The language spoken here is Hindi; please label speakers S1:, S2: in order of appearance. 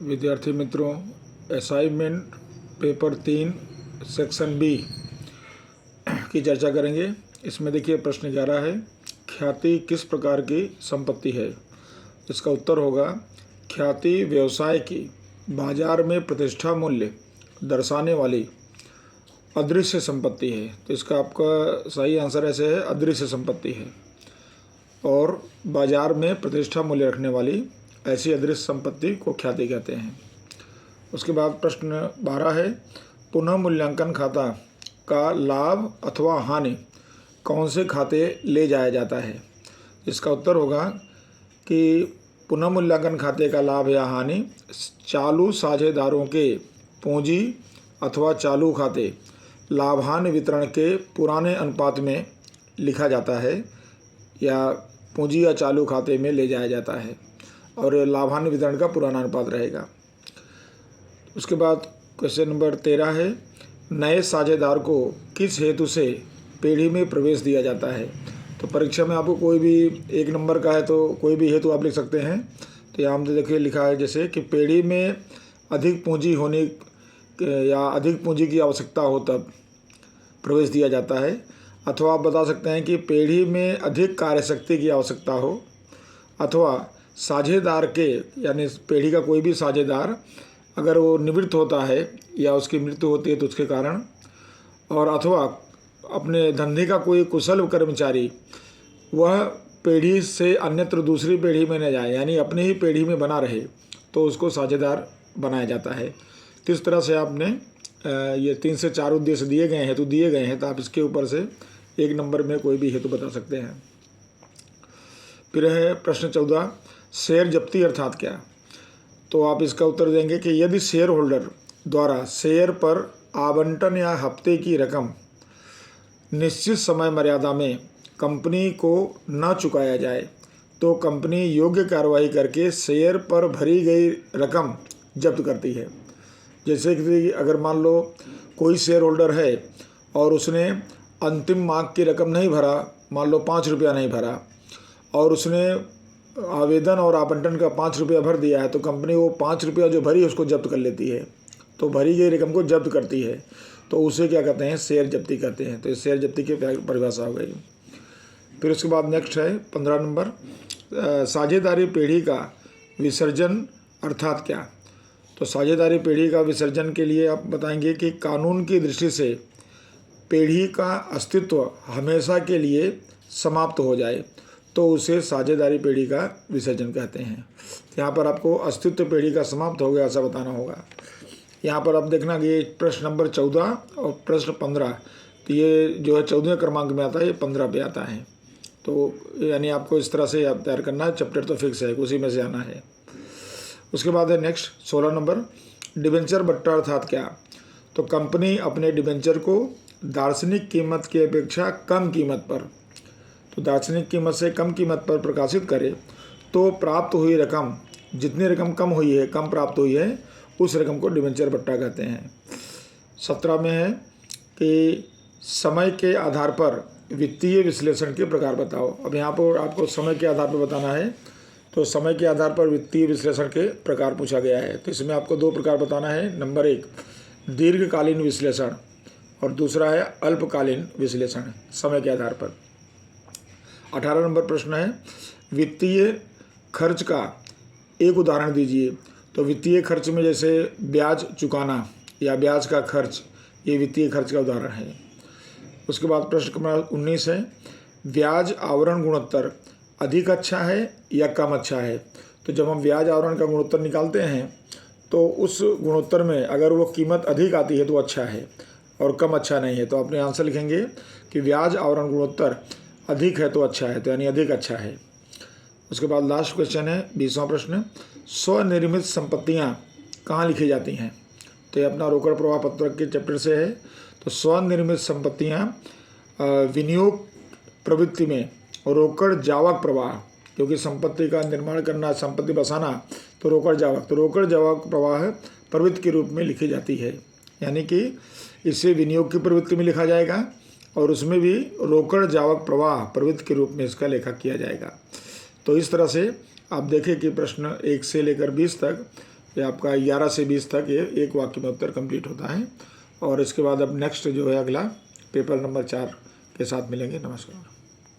S1: विद्यार्थी मित्रों, असाइनमेंट पेपर 3 सेक्शन बी की चर्चा करेंगे। इसमें देखिए प्रश्न 11 है, ख्याति किस प्रकार की संपत्ति है। इसका उत्तर होगा, ख्याति व्यवसाय की बाजार में प्रतिष्ठा मूल्य दर्शाने वाली अदृश्य संपत्ति है। तो इसका आपका सही आंसर ऐसे है, अदृश्य संपत्ति है और बाजार में प्रतिष्ठा मूल्य रखने वाली ऐसी अदृश्य संपत्ति को ख्याति कहते हैं। उसके बाद प्रश्न 12 है, पुनः मूल्यांकन खाता का लाभ अथवा हानि कौन से खाते ले जाया जाता है। इसका उत्तर होगा कि पुनः मूल्यांकन खाते का लाभ या हानि चालू साझेदारों के पूंजी अथवा चालू खाते लाभ हानि वितरण के पुराने अनुपात में लिखा जाता है या पूंजी या चालू खाते में ले जाया जाता है और लाभ हानि वितरण का पुराना अनुपात रहेगा। उसके बाद क्वेश्चन नंबर 13 है, नए साझेदार को किस हेतु से पेढ़ी में प्रवेश दिया जाता है। तो परीक्षा में आपको कोई भी 1 नंबर का है तो कोई भी हेतु आप लिख सकते हैं। तो यहाँ हमने देखिए लिखा है जैसे कि पेढ़ी में अधिक पूंजी होने या अधिक पूंजी की आवश्यकता हो तब प्रवेश दिया जाता है, अथवा आप बता सकते हैं कि पेढ़ी में अधिक कार्यशक्ति की आवश्यकता हो, अथवा साझेदार के यानी पेढ़ी का कोई भी साझेदार अगर वो निवृत्त होता है या उसकी मृत्यु होती है तो उसके कारण, और अथवा अपने धंधे का कोई कुशल कर्मचारी वह पेढ़ी से अन्यत्र दूसरी पेढ़ी में न जाए यानी अपनी ही पेढ़ी में बना रहे तो उसको साझेदार बनाया जाता है। तो इस तरह से आपने ये 3 से 4 उद्देश्य दिए गए हैं, हेतु दिए गए हैं, तो आप इसके ऊपर से 1 नंबर में कोई भी हेतु बता सकते हैं। फिर है प्रश्न 14, शेयर जब्ती अर्थात क्या। तो आप इसका उत्तर देंगे कि यदि शेयर होल्डर द्वारा शेयर पर आवंटन या हफ्ते की रकम निश्चित समय मर्यादा में कंपनी को न चुकाया जाए तो कंपनी योग्य कार्रवाई करके शेयर पर भरी गई रकम जब्त करती है। जैसे कि अगर मान लो कोई शेयर होल्डर है और उसने अंतिम माह की रकम नहीं भरा, मान लो 5 रुपया नहीं भरा और उसने आवेदन और आवंटन का 5 रुपया भर दिया है, तो कंपनी वो 5 रुपया जो भरी उसको जब्त कर लेती है, तो भरी गई रकम को जब्त करती है, तो उसे क्या कहते हैं, शेयर जब्ती कहते हैं। तो शेयर जब्ती की परिभाषा हो गई। फिर उसके बाद नेक्स्ट है 15 नंबर, साझेदारी पेढ़ी का विसर्जन अर्थात क्या। तो साझेदारी पेढ़ी का विसर्जन के लिए आप बताएंगे कि कानून की दृष्टि से पेढ़ी का अस्तित्व हमेशा के लिए समाप्त हो जाए तो उसे साझेदारी पेढ़ी का विसर्जन कहते हैं। यहाँ पर आपको अस्तित्व पेढ़ी का समाप्त हो गया ऐसा बताना होगा। यहाँ पर आप देखना कि ये प्रश्न नंबर 14 और प्रश्न 15, तो ये जो है 14वें क्रमांक में आता है, ये 15 पे आता है। तो यानी आपको इस तरह से आप तैयार करना है, चैप्टर तो फिक्स है, उसी में से आना है। उसके बाद है नेक्स्ट 16 नंबर, डिबेंचर बट्टा अर्थात क्या। तो कंपनी अपने डिबेंचर को दार्शनिक कीमत की अपेक्षा कम कीमत पर, तो दार्शनिक कीमत से कम कीमत पर प्रकाशित करे तो प्राप्त हुई रकम, जितनी रकम कम हुई है, कम प्राप्त हुई है, उस रकम को डिबेंचर बट्टा कहते हैं। 17 में है कि समय के आधार पर वित्तीय विश्लेषण के प्रकार बताओ। अब यहाँ पर आपको समय के आधार पर बताना है, तो समय के आधार पर वित्तीय विश्लेषण के प्रकार पूछा गया है। तो इसमें आपको 2 प्रकार बताना है। नंबर 1 दीर्घकालीन विश्लेषण और दूसरा है अल्पकालीन विश्लेषण समय के आधार पर। 18 नंबर प्रश्न है, वित्तीय खर्च का एक उदाहरण दीजिए। तो वित्तीय खर्च में जैसे ब्याज चुकाना या ब्याज का खर्च, ये वित्तीय खर्च का उदाहरण है। उसके बाद प्रश्न नंबर 19 है, ब्याज आवरण गुणोत्तर अधिक अच्छा है या कम अच्छा है। तो जब हम ब्याज आवरण का गुणोत्तर निकालते हैं तो उस गुणोत्तर में अगर वो कीमत अधिक आती है तो अच्छा है और कम अच्छा नहीं है। तो अपने आंसर लिखेंगे कि ब्याज आवरण गुणोत्तर अधिक है तो अच्छा है, तो यानी अधिक अच्छा है। उसके बाद लास्ट क्वेश्चन है 20वां प्रश्न, स्वनिर्मित संपत्तियां कहाँ लिखी जाती हैं। तो ये अपना रोकड़ प्रवाह पत्रक के चैप्टर से है। तो स्वनिर्मित संपत्तियां विनियोग प्रवृत्ति में रोकड़ जावक प्रवाह, क्योंकि संपत्ति का निर्माण करना, संपत्ति बसाना, तो रोकड़ जावक, तो रोकड़ जावक प्रवाह प्रवृत्ति के रूप में लिखी जाती है। यानी कि इसे विनियोग की प्रवृत्ति में लिखा जाएगा और उसमें भी रोकड़ जावक प्रवाह प्रवृत्ति के रूप में इसका लेखा किया जाएगा। तो इस तरह से आप देखें कि प्रश्न 1 से लेकर 20 तक कि आपका 11 से 20 तक ये एक वाक्य में उत्तर कंप्लीट होता है। और इसके बाद अब नेक्स्ट जो है अगला पेपर नंबर 4 के साथ मिलेंगे। नमस्कार।